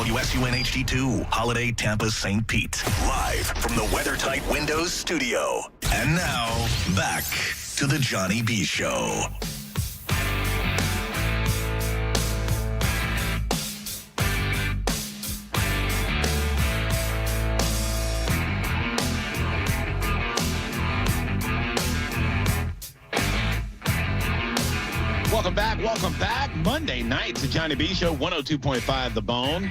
WSUN HD2, Holiday Tampa St. Pete. Live from the WeatherTight Windows studio. And now, back to the Johnny B. Show. Welcome back. Monday night, the Johnny B. Show, 102.5 The Bone.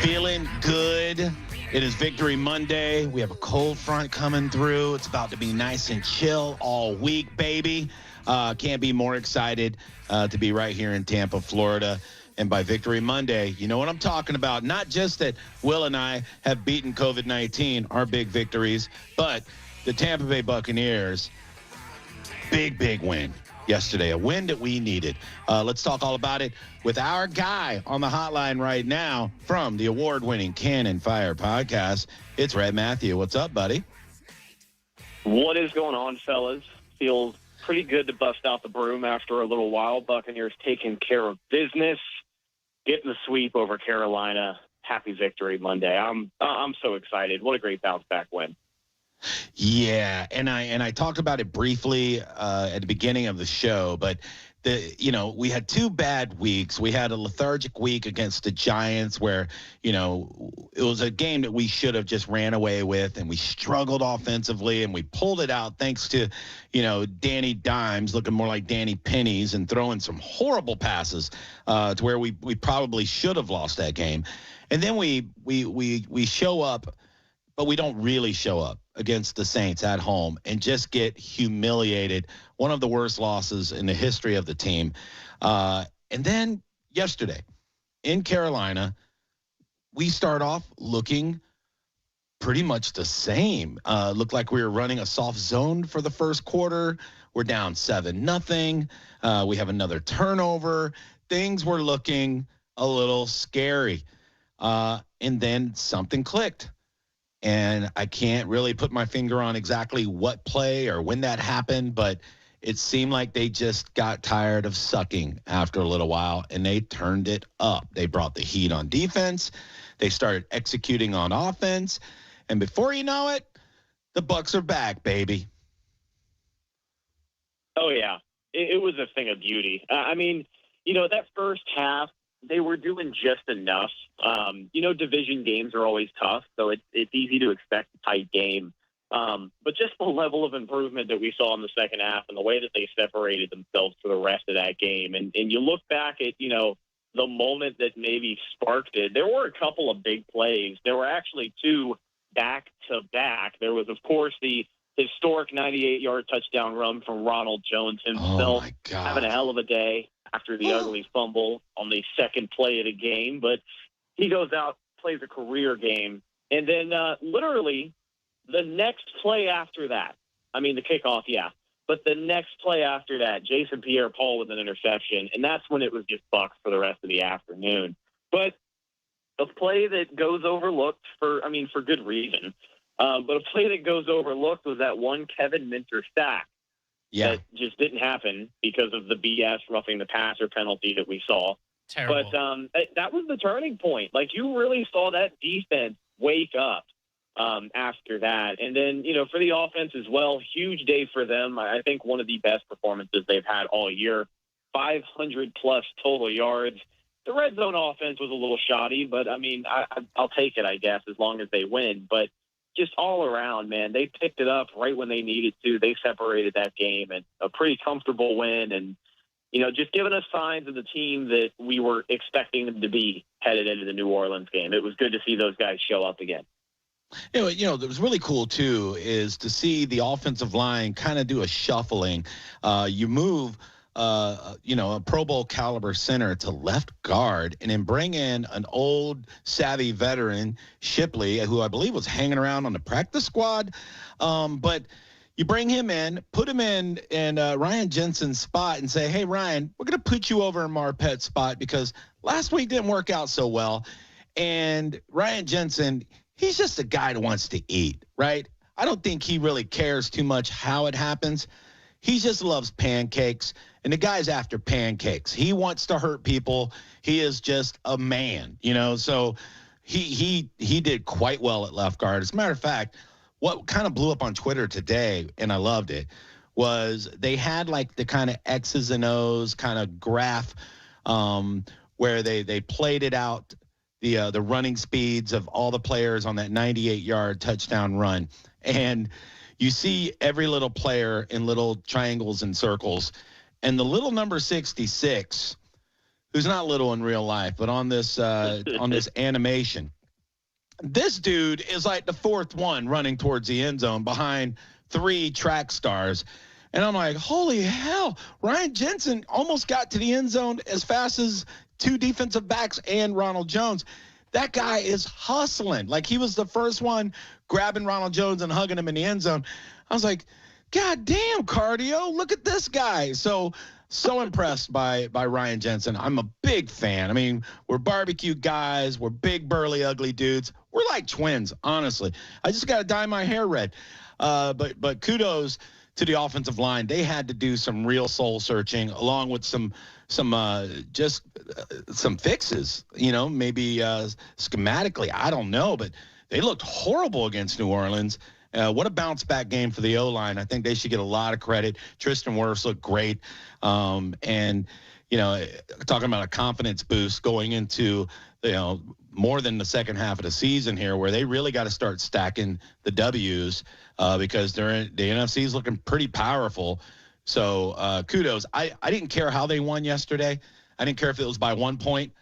Feeling good. It is Victory Monday. We have a cold front coming through. It's about to be nice and chill all week, baby. Can't be more excited to be right here in Tampa, Florida. And by Victory Monday, you know what I'm talking about. Not just that Will and I have beaten COVID-19, our big victories, but the Tampa Bay Buccaneers, big win yesterday, a win that we needed. Let's talk all about it with our guy on the hotline right now from the award-winning Cannon Fire podcast. It's Rhett Matthew. What's up, buddy? What is going on, fellas? Feels pretty good to bust out the broom after a little while. Buccaneers taking care of business, getting the sweep over Carolina. Happy Victory Monday. I'm so excited. What a great bounce-back win. Yeah, and I talked about it briefly at the beginning of the show, but we had 2 bad weeks. We had a lethargic week against the Giants where, it was a game that we should have just ran away with, and we struggled offensively, and we pulled it out thanks to, Danny Dimes looking more like Danny Pennies and throwing some horrible passes to where we probably should have lost that game. And then we show up, but we don't really show up against the Saints at home and just get humiliated. One of the worst losses in the history of the team. And then yesterday in Carolina, we start off looking pretty much the same. Looked like we were running a soft zone for the first quarter. We're down 7-0. We have another turnover. Things were looking a little scary. And then something clicked. And I can't really put my finger on exactly what play or when that happened, but it seemed like they just got tired of sucking after a little while, and they turned it up. They brought the heat on defense. They started executing on offense. And before you know it, the Bucs are back, baby. Oh, yeah. It was a thing of beauty. That first half, they were doing just enough. Division games are always tough, so it's easy to expect a tight game. But just the level of improvement that we saw in the second half and the way that they separated themselves for the rest of that game. And you look back at, the moment that maybe sparked it, there were a couple of big plays. There were actually 2 back-to-back. There was, of course, the historic 98-yard touchdown run from Ronald Jones himself, having a hell of a day after the ugly fumble on the second play of the game. But he goes out, plays a career game. And then literally the next play after that, the kickoff, yeah. But the next play after that, Jason Pierre-Paul with an interception. And that's when it was just Bucs for the rest of the afternoon. But a play that goes overlooked for good reason. But a play that goes overlooked was that one Kevin Minter sack. Yeah. That just didn't happen because of the BS roughing the passer penalty that we saw. Terrible. But that was the turning point. Like, you really saw that defense wake up after that. And then, for the offense as well, huge day for them. I think one of the best performances they've had all year. 500-plus total yards. The red zone offense was a little shoddy, but, I'll take it, I guess, as long as they win. But just all around, man, they picked it up right when they needed to. They separated that game, and a pretty comfortable win. And, just giving us signs of the team that we were expecting them to be headed into the New Orleans game. It was good to see those guys show up again. That was really cool, too, is to see the offensive line kind of do a shuffling. You move a Pro Bowl caliber center to left guard and then bring in an old savvy veteran, Shipley, who I believe was hanging around on the practice squad. But you bring him in, put him in Ryan Jensen's spot and say, hey, Ryan, we're going to put you over in Marpet's spot because last week didn't work out so well. And Ryan Jensen, he's just a guy that wants to eat, right? I don't think he really cares too much how it happens. He just loves pancakes And the guy's after pancakes. He wants to hurt people. He is just a man, So he did quite well at left guard. As a matter of fact, what kind of blew up on Twitter today, and I loved it, was they had like the kind of X's and O's kind of graph where they played it out, the running speeds of all the players on that 98-yard touchdown run. And you see every little player in little triangles and circles. And the little number 66, who's not little in real life, but on this animation, this dude is like the fourth one running towards the end zone behind 3 track stars. And I'm like, holy hell, Ryan Jensen almost got to the end zone as fast as 2 defensive backs and Ronald Jones. That guy is hustling. Like, he was the first one grabbing Ronald Jones and hugging him in the end zone. I was like, God damn, cardio, look at this guy. So impressed by Ryan Jensen. I'm a big fan. I mean, we're barbecue guys. We're big, burly, ugly dudes. We're like twins, honestly. I just got to dye my hair red. But kudos to the offensive line. They had to do some real soul searching, along with some fixes, maybe schematically. I don't know, but they looked horrible against New Orleans. What a bounce back game for the O-line. I think they should get a lot of credit. Tristan Wirfs looked great. And talking about a confidence boost going into, more than the second half of the season here, where they really got to start stacking the W's because the NFC is looking pretty powerful. So kudos. I didn't care how they won yesterday. I didn't care if it was by 1 point.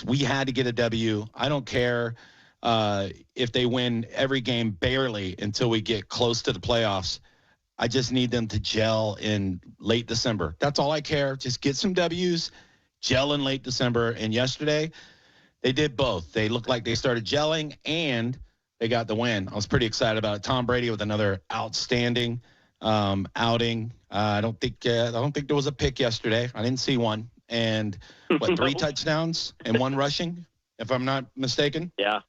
We had to get a W. I don't care if they win every game barely until we get close to the playoffs. I just need them to gel in late December. That's all I care. Just get some W's, gel in late December. And yesterday, they did both. They looked like they started gelling, and they got the win. I was pretty excited about it. Tom Brady with another outstanding outing. I don't think there was a pick yesterday. I didn't see one. And 3 touchdowns and 1 rushing, if I'm not mistaken? Yeah.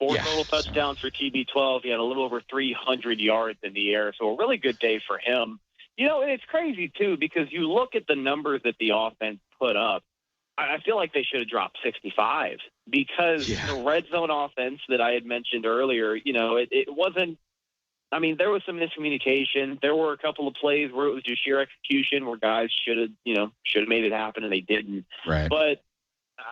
4 total touchdowns for TB12. He had a little over 300 yards in the air, so a really good day for him. And it's crazy, too, because you look at the numbers that the offense put up. I feel like they should have dropped 65 because the red zone offense that I had mentioned earlier, it wasn't – I mean, there was some miscommunication. There were a couple of plays where it was just sheer execution where guys should have made it happen, and they didn't. Right. But –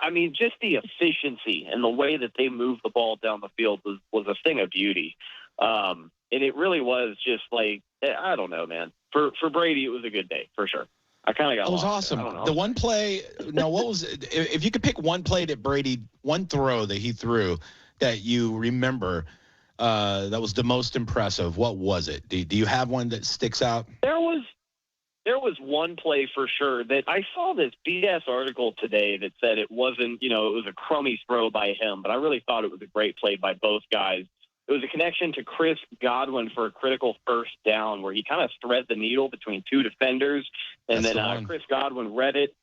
I mean, just the efficiency and the way that they moved the ball down the field was a thing of beauty. And it really was just like, I don't know, man. For Brady, it was a good day, for sure. I kind of got lost. It was awesome. The one play, what was it? If you could pick one play that Brady, one throw that he threw that you remember that was the most impressive, what was it? Do you have one that sticks out? There was one play for sure that I saw this BS article today that said it wasn't, it was a crummy throw by him, but I really thought it was a great play by both guys. It was a connection to Chris Godwin for a critical first down where he kind of thread the needle between 2 defenders, and then Chris Godwin read it,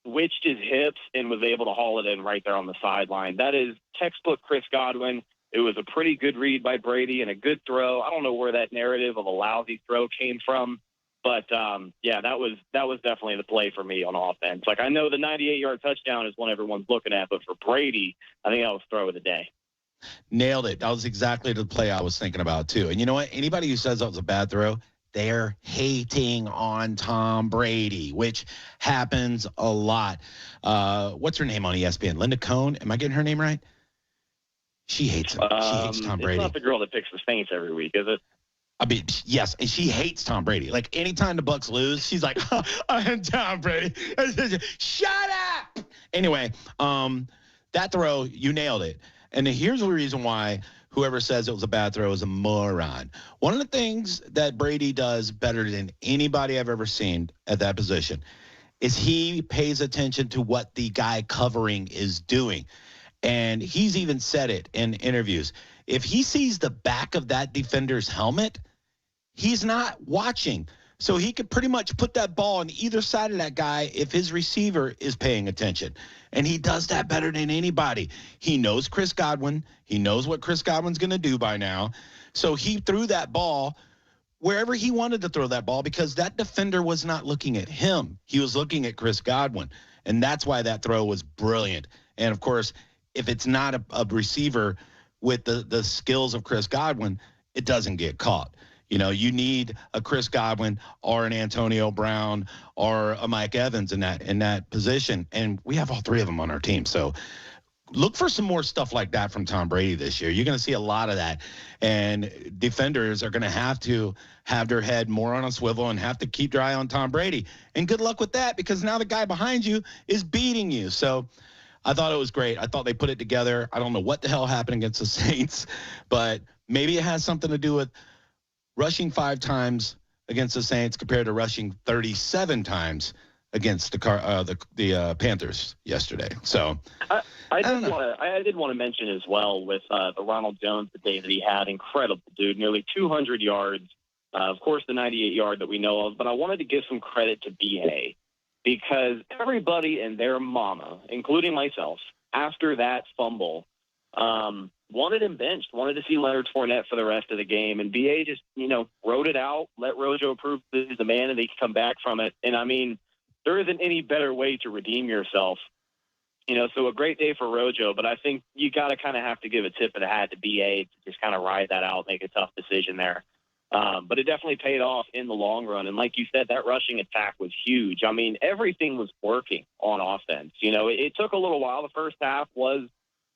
switched his hips, and was able to haul it in right there on the sideline. That is textbook Chris Godwin. It was a pretty good read by Brady and a good throw. I don't know where that narrative of a lousy throw came from. But, that was definitely the play for me on offense. Like, I know the 98-yard touchdown is one everyone's looking at, but for Brady, I think that was throw of the day. Nailed it. That was exactly the play I was thinking about, too. And you know what? Anybody who says that was a bad throw, they're hating on Tom Brady, which happens a lot. What's her name on ESPN? Linda Cohn? Am I getting her name right? She hates him. She hates Tom Brady. It's not the girl that picks the Saints every week, is it? I mean, yes, and she hates Tom Brady. Like, anytime the Bucs lose, she's like, I'm Tom Brady. Shut up! Anyway, that throw, you nailed it. And here's the reason why whoever says it was a bad throw is a moron. One of the things that Brady does better than anybody I've ever seen at that position is he pays attention to what the guy covering is doing. And he's even said it in interviews. If he sees the back of that defender's helmet, he's not watching. So he could pretty much put that ball on either side of that guy if his receiver is paying attention. And he does that better than anybody. He knows Chris Godwin. He knows what Chris Godwin's going to do by now. So he threw that ball wherever he wanted to throw that ball because that defender was not looking at him. He was looking at Chris Godwin, and that's why that throw was brilliant. And, of course, if it's not a receiver with the skills of Chris Godwin, it doesn't get caught. You know, you need a Chris Godwin or an Antonio Brown or a Mike Evans in that position, and we have all three of them on our team. So look for some more stuff like that from Tom Brady this year. You're going to see a lot of that, and defenders are going to have their head more on a swivel and have to keep their eye on Tom Brady. And good luck with that because now the guy behind you is beating you. So I thought it was great. I thought they put it together. I don't know what the hell happened against the Saints, but maybe it has something to do with rushing 5 times against the Saints compared to rushing 37 times against the Panthers yesterday. So I did want to mention as well with the Ronald Jones the day that he had. Incredible, dude. Nearly 200 yards. Of course, the 98-yard that we know of. But I wanted to give some credit to B.A. because everybody and their mama, including myself, after that fumble, wanted him benched, wanted to see Leonard Fournette for the rest of the game. And B.A. just, wrote it out, let Rojo prove that he's the man and they can come back from it. And, I mean, there isn't any better way to redeem yourself. So a great day for Rojo, but I think you got to kind of have to give a tip of the hat to B.A. to just kind of ride that out, make a tough decision there. But it definitely paid off in the long run. And like you said, that rushing attack was huge. I mean, everything was working on offense. It took a little while. The first half was,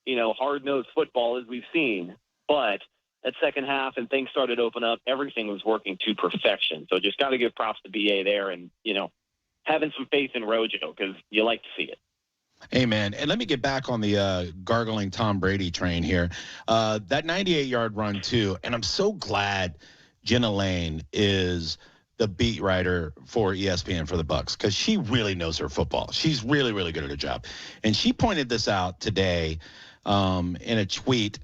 hard-nosed football as we've seen. But that second half and things started to open up, everything was working to perfection. So just got to give props to B.A. there and, having some faith in Rojo because you like to see it. Amen. And let me get back on the gargling Tom Brady train here. That 98-yard run, too, and I'm so glad Jenna Lane is the beat writer for ESPN for the Bucs because she really knows her football. She's really, really good at her job. And she pointed this out today in a tweet,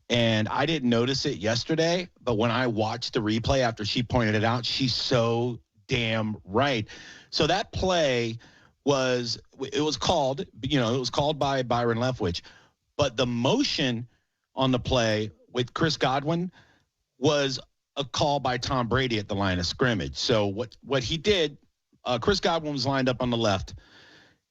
and I didn't notice it yesterday, but when I watched the replay after she pointed it out, she's so damn right. So that play was called by Byron Leftwich, but the motion on the play with Chris Godwin was a call by Tom Brady at the line of scrimmage. So what he did, Chris Godwin was lined up on the left.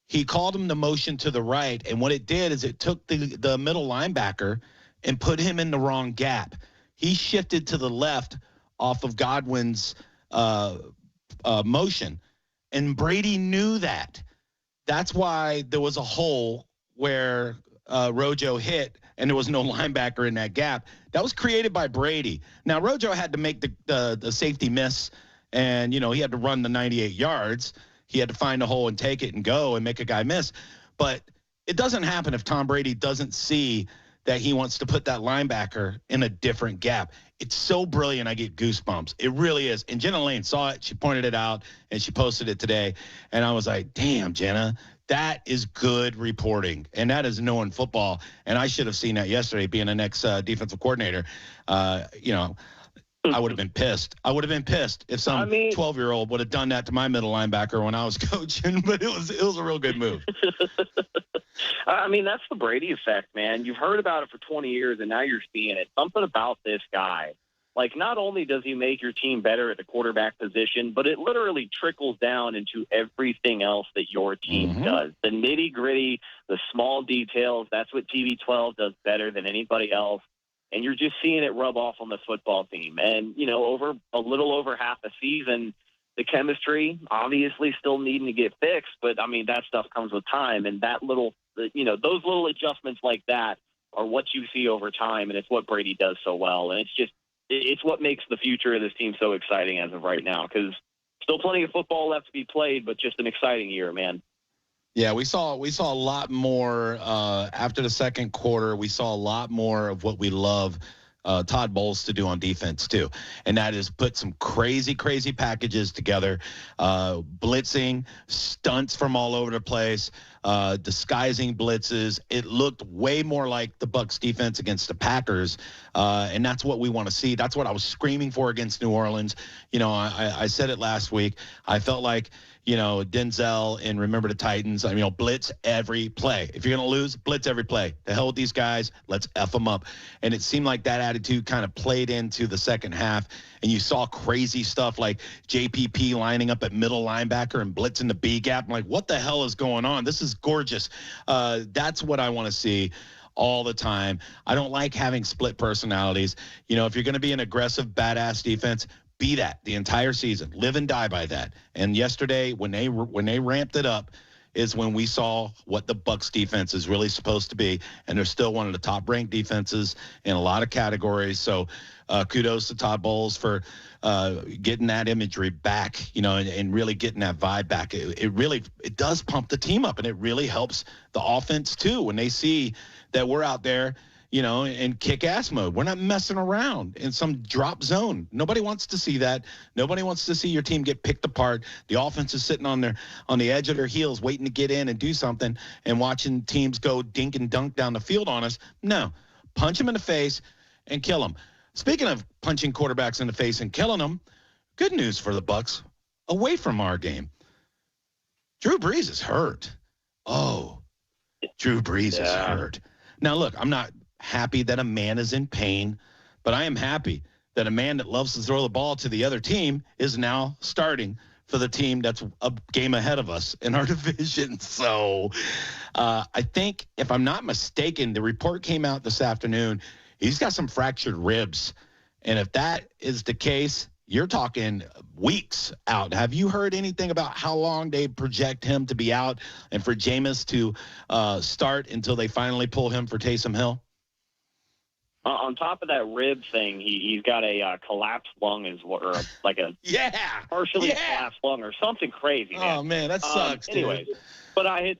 He called him the motion to the right, and what it did is it took the middle linebacker and put him in the wrong gap. He shifted to the left off of Godwin's motion, and Brady knew that. That's why there was a hole where Rojo hit, and there was no linebacker in that gap. That was created by Brady. Now, Rojo had to make the safety miss, and, he had to run the 98 yards. He had to find a hole and take it and go and make a guy miss. But it doesn't happen if Tom Brady doesn't see that he wants to put that linebacker in a different gap. It's so brilliant. I get goosebumps. It really is. And Jenna Lane saw it. She pointed it out, and she posted it today. And I was like, damn, Jenna, that is good reporting. And that is knowing football. And I should have seen that yesterday being the next defensive coordinator. I would have been pissed. I would have been pissed if some 12-year-old would have done that to my middle linebacker when I was coaching. But it was a real good move. That's the Brady effect, man. You've heard about it for 20 years, and now you're seeing it. Something about this guy. Like, not only does he make your team better at the quarterback position, but it literally trickles down into everything else that your team does. The nitty-gritty, the small details, that's what TB12 does better than anybody else. And you're just seeing it rub off on the football team. And, over a little over half a season, the chemistry obviously still needing to get fixed. But, that stuff comes with time. And that those little adjustments like that are what you see over time. And it's what Brady does so well. And it's what makes the future of this team so exciting as of right now. Because still plenty of football left to be played, but just an exciting year, man. Yeah, we saw a lot more after the second quarter. We saw a lot more of what we love Todd Bowles to do on defense too, and that is put some crazy packages together, blitzing, stunts from all over the place, disguising blitzes. It looked way more like the Bucs defense against the Packers, and that's what we want to see. That's what I was screaming for against New Orleans. I said it last week. I felt like Denzel and Remember the Titans. Blitz every play. If you're going to lose, blitz every play. The hell with these guys. Let's F them up. And it seemed like that attitude kind of played into the second half. And you saw crazy stuff like JPP lining up at middle linebacker and blitzing the B gap. I'm like, what the hell is going on? This is gorgeous. That's what I want to see all the time. I don't like having split personalities. If you're going to be an aggressive, badass defense, be that the entire season. Live and die by that. And yesterday, when they ramped it up, is when we saw what the Bucs defense is really supposed to be. And they're still one of the top-ranked defenses in a lot of categories. So kudos to Todd Bowles for getting that imagery back, and really getting that vibe back. It does pump the team up, and it really helps the offense too when they see that we're out there, in kick-ass mode. We're not messing around in some drop zone. Nobody wants to see that. Nobody wants to see your team get picked apart. The offense is sitting on the edge of their heels waiting to get in and do something and watching teams go dink and dunk down the field on us. No. Punch them in the face and kill them. Speaking of punching quarterbacks in the face and killing them, good news for the Bucs away from our game. Drew Brees is hurt. Oh, Drew Brees is hurt. Now, look, I'm not happy that a man is in pain, but I am happy that a man that loves to throw the ball to the other team is now starting for the team that's a game ahead of us in our division. So I think, if I'm not mistaken, the report came out this afternoon. He's got some fractured ribs. And if that is the case, you're talking weeks out. Have you heard anything about how long they project him to be out and for Jameis to start until they finally pull him for Taysom Hill? On top of that rib thing, he's got a collapsed lung, or like a partially collapsed lung or something crazy. Man. Oh man, that sucks. Anyways, but I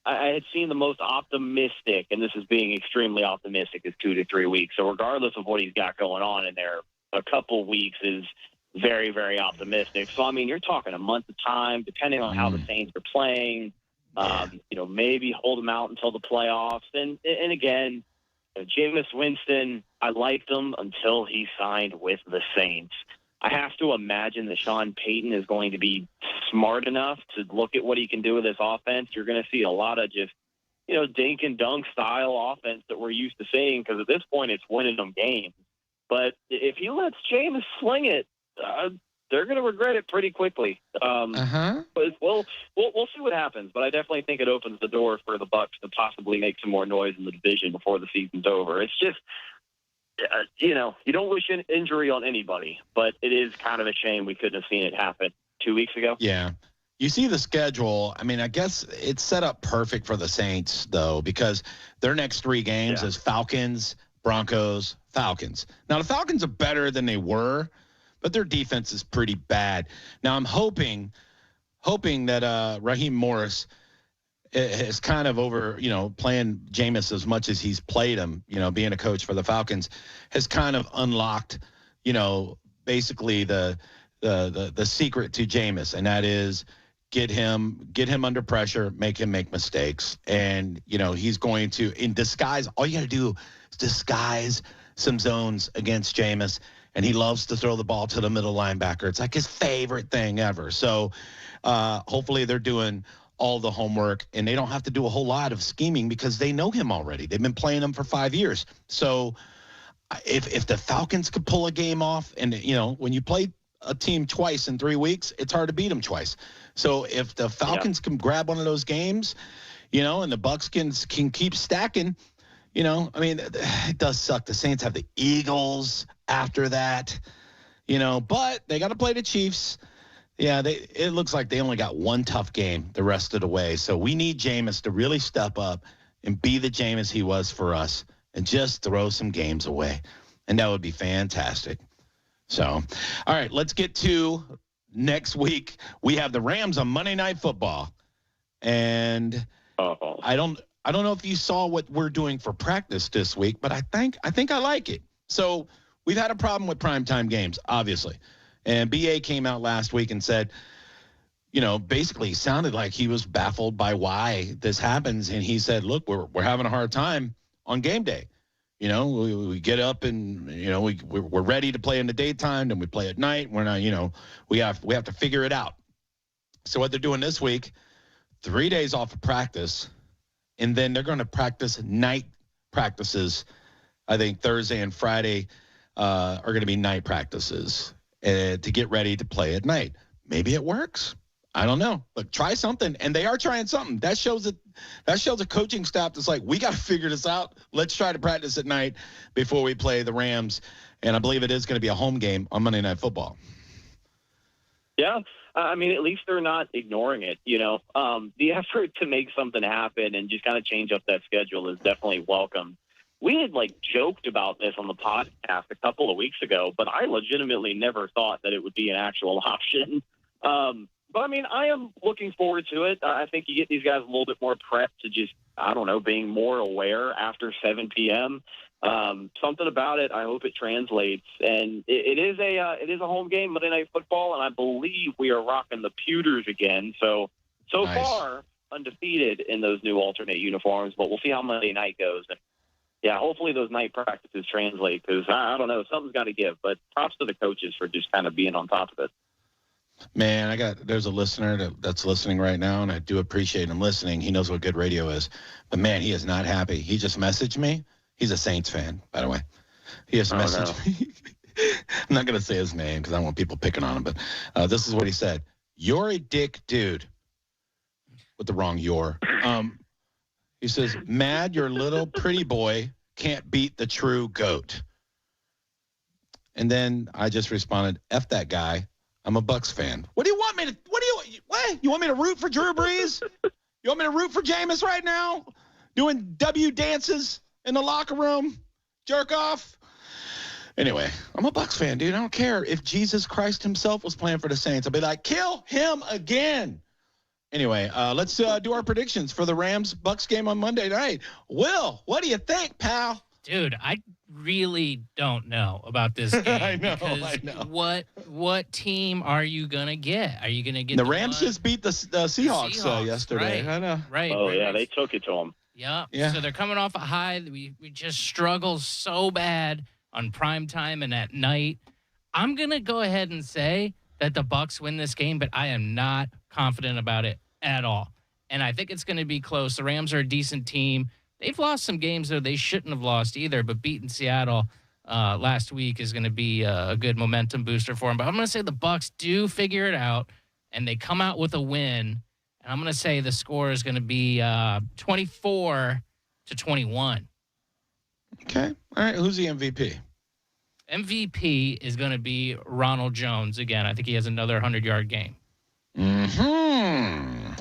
had seen the most optimistic, and this is being extremely optimistic, is 2 to 3 weeks. So regardless of what he's got going on in there, a couple weeks is very, very optimistic. So you're talking a month of time, depending on how the Saints are playing. Maybe hold him out until the playoffs, and again. Jameis Winston, I liked him until he signed with the Saints. I have to imagine that Sean Payton is going to be smart enough to look at what he can do with this offense. You're going to see a lot of just, dink and dunk style offense that we're used to seeing, because at this point it's winning them games. But if he lets Jameis sling it, they're going to regret it pretty quickly. But we'll see what happens. But I definitely think it opens the door for the Bucs to possibly make some more noise in the division before the season's over. It's just, you don't wish an injury on anybody, but it is kind of a shame we couldn't have seen it happen 2 weeks ago. Yeah. You see the schedule. I guess it's set up perfect for the Saints, though, because their next 3 games is Falcons, Broncos, Falcons. Now, the Falcons are better than they were, but their defense is pretty bad. Now, I'm hoping that Raheem Morris is kind of over, playing Jameis as much as he's played him, being a coach for the Falcons, has kind of unlocked, basically the secret to Jameis, and that is get him under pressure, make him make mistakes. And, he's going to, in disguise, all you got to do is disguise some zones against Jameis. And he loves to throw the ball to the middle linebacker. It's like his favorite thing ever. So hopefully they're doing all the homework, and they don't have to do a whole lot of scheming because they know him already. They've been playing him for 5 years. So if the Falcons could pull a game off, and, when you play a team twice in 3 weeks, it's hard to beat them twice. So if the Falcons can grab one of those games, and the Bucs can keep stacking, it does suck. The Saints have the Eagles after that, but they got to play the Chiefs. Yeah, it looks like they only got one tough game the rest of the way. So we need Jameis to really step up and be the Jameis he was for us and just throw some games away. And that would be fantastic. So, all right, let's get to next week. We have the Rams on Monday Night Football. And I don't know if you saw what we're doing for practice this week, but I think I like it. So we've had a problem with primetime games, obviously. And BA came out last week and said, basically sounded like he was baffled by why this happens. And he said, look, we're having a hard time on game day. We get up and, we're ready to play in the daytime, and we play at night. We're not, we have to figure it out. So what they're doing this week, 3 days off of practice, and then they're going to practice night practices. I think Thursday and Friday are going to be night practices to get ready to play at night. Maybe it works. I don't know. But try something. And they are trying something. That shows a coaching staff that's like, we got to figure this out. Let's try to practice at night before we play the Rams. And I believe it is going to be a home game on Monday Night Football. Yeah. I mean, at least they're not ignoring it. The effort to make something happen and just kind of change up that schedule is definitely welcome. We had joked about this on the podcast a couple of weeks ago, but I legitimately never thought that it would be an actual option. But I mean, I am looking forward to it. I think you get these guys a little bit more prepped to just, I don't know, being more aware after 7 p.m. Something about it, I hope it translates. And it is a home game, Monday Night Football, and I believe we are rocking the pewters again. So Nice. far, undefeated in those new alternate uniforms, but we'll see how Monday night goes. And yeah, hopefully those night practices translate, because I don't know, something's got to give. But props to the coaches for just kind of being on top of it. Man, there's a listener that's listening right now, and I do appreciate him listening. He knows what good radio is. But, man, he is not happy. He just messaged me. He's a Saints fan, by the way. He just messaged me. I'm not going to say his name because I don't want people picking on him, but this is what he said. You're a dick dude. With the wrong "your." He says, mad your little pretty boy can't beat the true GOAT. And then I just responded, F that guy. I'm a Bucs fan. What do you want me to? What? You want me to root for Drew Brees? You want me to root for Jameis right now? Doing W dances in the locker room, jerk off. Anyway, I'm a Bucs fan, dude. I don't care if Jesus Christ himself was playing for the Saints. I'd be like, kill him again. Anyway, let's do our predictions for the Rams-Bucs game on Monday night. Will, what do you think, pal? Dude, I really don't know about this game. I know. What team are you gonna get? Are you gonna get the Rams? Just beat the Seahawks yesterday. Right. I know. Right. Oh, right, yeah, right. they took it to them. Yeah. Yeah. So they're coming off a high. We just struggle so bad on prime time and at night. I'm gonna go ahead and say that the Bucs win this game, but I am not confident about it at all. And I think it's going to be close. The Rams are a decent team. They've lost some games that they shouldn't have lost either, but beating Seattle last week is going to be a good momentum booster for them. But I'm going to say the Bucs do figure it out, and they come out with a win. And I'm going to say the score is going to be 24-21. Okay. All right. Who's the MVP? MVP is going to be Ronald Jones again. I think he has another 100-yard game. All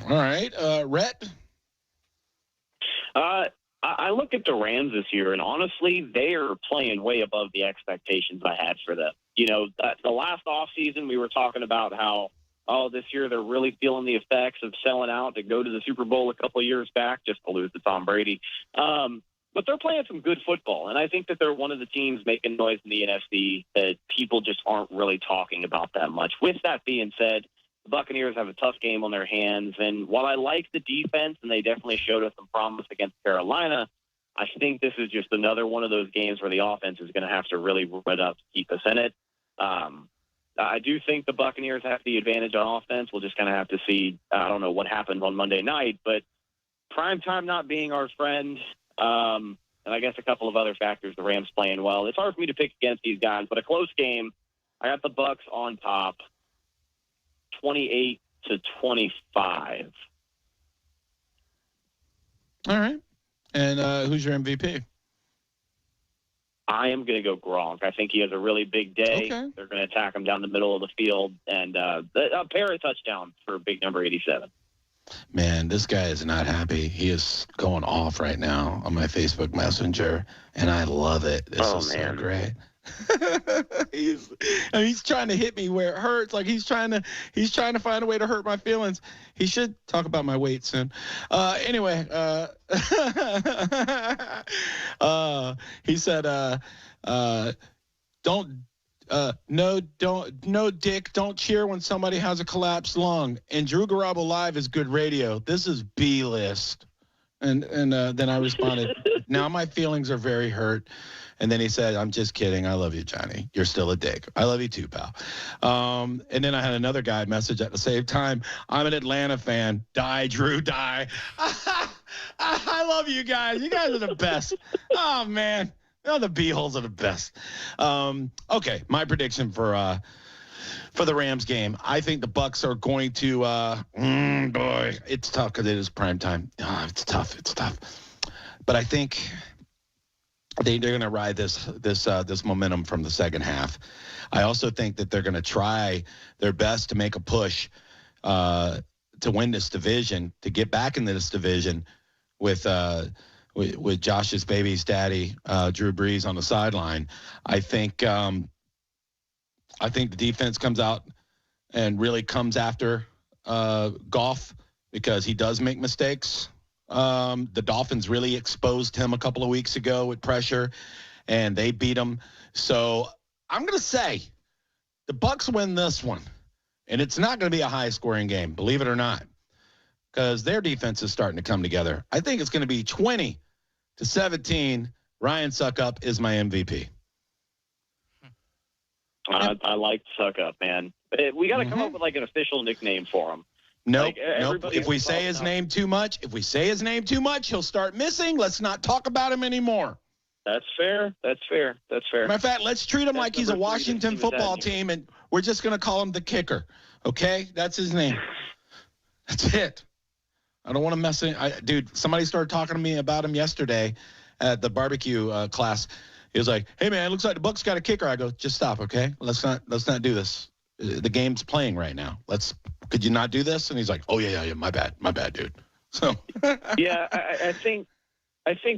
right. Rhett? I look at the Rams this year, and honestly, they are playing way above the expectations I had for them. The last offseason, we were talking about how, this year they're really feeling the effects of selling out to go to the Super Bowl a couple of years back just to lose to Tom Brady. But they're playing some good football, and I think that they're one of the teams making noise in the NFC that people just aren't really talking about that much. With that being said, the Buccaneers have a tough game on their hands, and while I like the defense, and they definitely showed us some promise against Carolina, I think this is just another one of those games where the offense is going to have to really run it up to keep us in it. I do think the Buccaneers have the advantage on offense. We'll just kind of have to see. I don't know what happens on Monday night, but primetime not being our friend, and I guess a couple of other factors, the Rams playing well. It's hard for me to pick against these guys, but a close game. I got the Bucs on top, 28-25. All right. And who's your MVP? I am going to go Gronk. I think he has a really big day. Okay. They're going to attack him down the middle of the field, and a pair of touchdowns for big number 87. Man, this guy is not happy. He is going off right now on my Facebook Messenger, and I love it. This is so great. he's trying to hit me where it hurts. Like he's trying to find a way to hurt my feelings. He should talk about my weight soon. Anyway, he said, no, Dick, don't cheer when somebody has a collapsed lung. And Drew Garabo Live is good radio. This is B-list. And then I responded, now my feelings are very hurt. And then he said, I'm just kidding. I love you, Johnny. You're still a dick. I love you too, pal. And then I had another guy message at the same time. I'm an Atlanta fan. Die, Drew, die. I love you guys. You guys are the best. Oh, man. Oh, the B-holes are the best. Okay, my prediction for the Rams game. I think the Bucs are going to, boy, it's tough because it is prime time. Oh, it's tough. But I think they're going to ride this momentum from the second half. I also think that they're going to try their best to make a push to win this division, to get back into this division with Josh's baby's daddy, Drew Brees, on the sideline. I think the defense comes out and really comes after Goff because he does make mistakes. The Dolphins really exposed him a couple of weeks ago with pressure, and they beat him. So I'm going to say the Bucs win this one, and it's not going to be a high-scoring game, believe it or not, because their defense is starting to come together. I think it's going to be 20-17. Ryan Suckup is my MVP. I like Suck Up, man. We got to come up with like an official nickname for him. Nope. If we say his name too much, he'll start missing. Let's not talk about him anymore. That's fair. Matter of fact, let's treat him like he's a Washington football team, and we're just going to call him the kicker. Okay? That's his name. That's it. I don't want to mess it. Dude, somebody started talking to me about him yesterday at the barbecue class. He was like, "Hey man, it looks like the Bucs got a kicker." I go, "Just stop, okay? Let's not do this. The game's playing right now. Could you not do this?" And he's like, "Oh yeah, my bad, dude." So yeah, I think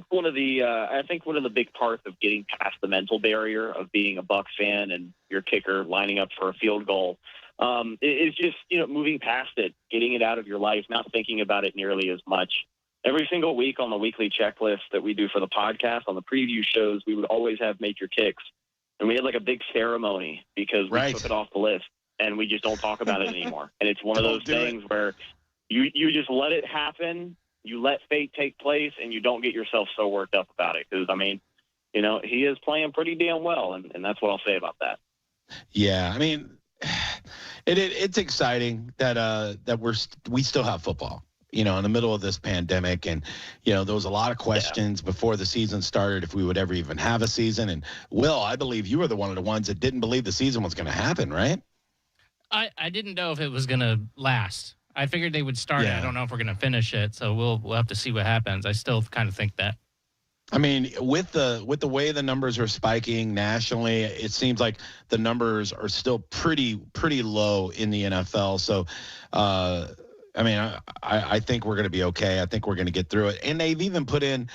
one of the big parts of getting past the mental barrier of being a Bucs fan and your kicker lining up for a field goal is just moving past it, getting it out of your life, not thinking about it nearly as much. Every single week on the weekly checklist that we do for the podcast, on the preview shows, we would always have make your kicks. And we had like a big ceremony because we took it off the list and we just don't talk about it anymore. And it's one of those things where you just let it happen. You let fate take place and you don't get yourself so worked up about it. Because, he is playing pretty damn well. And that's what I'll say about that. Yeah. I mean, it's exciting that we still have football. In the middle of this pandemic. And, there was a lot of questions before the season started if we would ever even have a season. And, Will, I believe you were one of the ones that didn't believe the season was going to happen, right? I didn't know if it was going to last. I figured they would start it. I don't know if we're going to finish it. So we'll have to see what happens. I still kind of think that. I mean, with the way the numbers are spiking nationally, it seems like the numbers are still pretty low in the NFL. So, I think we're going to be okay. I think we're going to get through it. And they've even put in,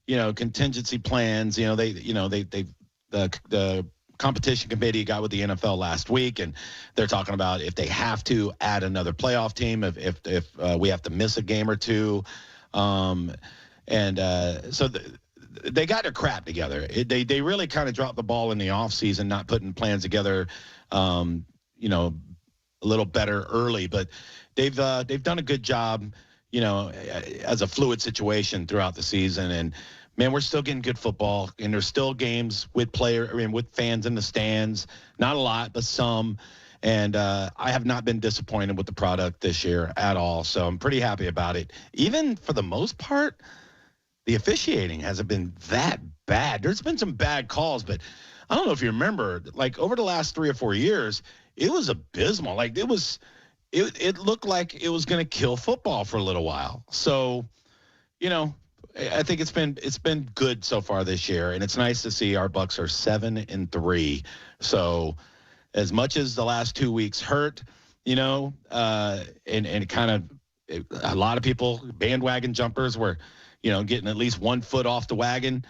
contingency plans. The competition committee got with the NFL last week, and they're talking about if they have to add another playoff team, if we have to miss a game or two. So they got their crap together. They really kind of dropped the ball in the offseason, not putting plans together, a little better early, but they've done a good job, as a fluid situation throughout the season. And man, we're still getting good football, and there's still games with with fans in the stands. Not a lot, but some. And I have not been disappointed with the product this year at all. So I'm pretty happy about it. Even for the most part, the officiating hasn't been that bad. There's been some bad calls, but I don't know if you remember, like over the last 3 or 4 years, it was abysmal. Like it looked like it was going to kill football for a little while. So, I think it's been good so far this year, and it's nice to see our Bucs are 7-3. So, as much as the last 2 weeks hurt, and kind of a lot of people, bandwagon jumpers, were, getting at least 1 foot off the wagon.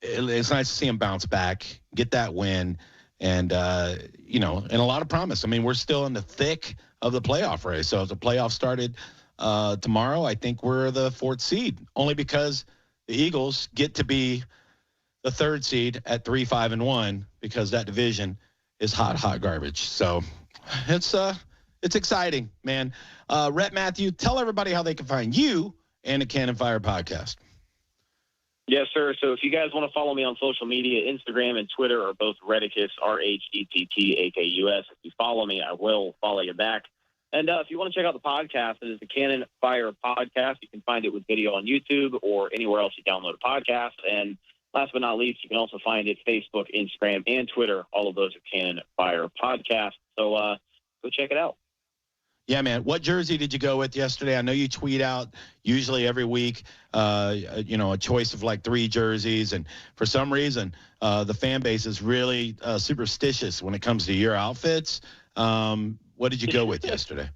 It's nice to see them bounce back, get that win. And, and a lot of promise. I mean, we're still in the thick of the playoff race. So if the playoff started tomorrow, I think we're the 4th seed, only because the Eagles get to be the 3rd seed at 3-5-1 because that division is hot garbage. So it's exciting, man. Rhett Matthew, tell everybody how they can find you and the Cannon Fire podcast. Yes, sir. So if you guys want to follow me on social media, Instagram and Twitter are both Redicus, RHETTAKUS. If you follow me, I will follow you back. And if you want to check out the podcast, it is the Cannon Fire podcast. You can find it with video on YouTube or anywhere else you download a podcast. And last but not least, you can also find it Facebook, Instagram, and Twitter. All of those are Cannon Fire podcast. So go check it out. Yeah, man. What jersey did you go with yesterday? I know you tweet out usually every week, a choice of like 3 jerseys. And for some reason, the fan base is really superstitious when it comes to your outfits. What did you go with yesterday?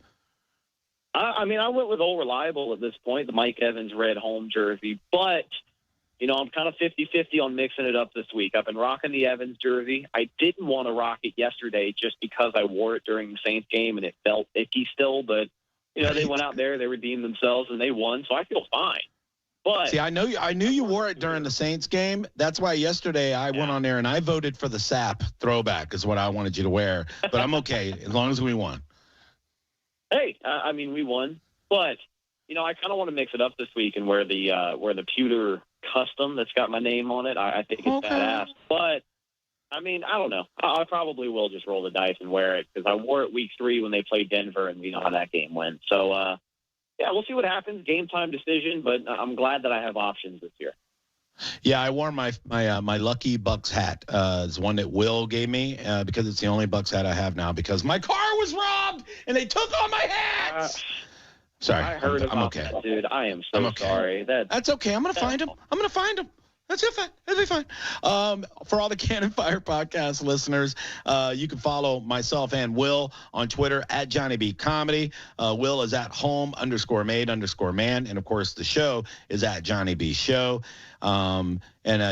I went with Old Reliable at this point, the Mike Evans red home jersey. But, I'm kind of 50-50 on mixing it up this week. I've been rocking the Evans jersey. I didn't want to rock it yesterday just because I wore it during the Saints game, and it felt icky still. But, they went out there, they redeemed themselves, and they won, so I feel fine. But see, I knew you wore it during the Saints game. That's why yesterday I went on there and I voted for the SAP throwback is what I wanted you to wear. But I'm okay as long as we won. Hey, we won. But, I kind of want to mix it up this week and wear the pewter custom that's got my name on it. I think it's badass. But, I don't know. I probably will just roll the dice and wear it because I wore it week 3 when they played Denver, and we know how that game went. So, yeah, we'll see what happens. Game time decision, but I'm glad that I have options this year. Yeah, I wore my lucky Bucs hat. It's one that Will gave me because it's the only Bucs hat I have now because my car was robbed and they took all my hats. Sorry, I heard I'm about okay. that, dude. I am so sorry. That's okay. I'm gonna find him. That's it. That'll be fine. For all the Cannon Fire podcast listeners, you can follow myself and Will on Twitter at Johnny B Comedy. Will is at home_made_man. And, of course, the show is at Johnny B Show. And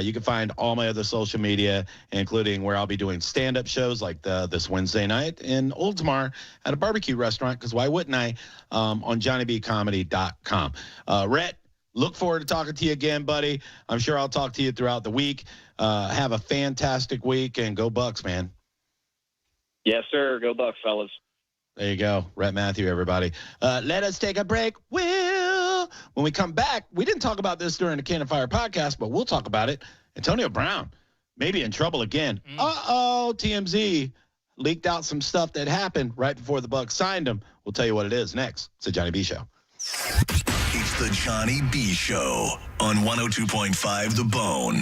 you can find all my other social media, including where I'll be doing stand-up shows like this Wednesday night in Oldsmar at a barbecue restaurant, because why wouldn't I, on JohnnyBComedy.com. Rhett, look forward to talking to you again, buddy. I'm sure I'll talk to you throughout the week. Have a fantastic week, and go Bucs, man. Yes, sir. Go Bucs, fellas. There you go. Rhett Matthew, everybody. Let us take a break. Will, when we come back, we didn't talk about this during the Cannon Fire podcast, but we'll talk about it. Antonio Brown may be in trouble again. TMZ leaked out some stuff that happened right before the Bucs signed him. We'll tell you what it is next. It's the Johnny B Show. It's the Johnny B Show on 102.5 The Bone.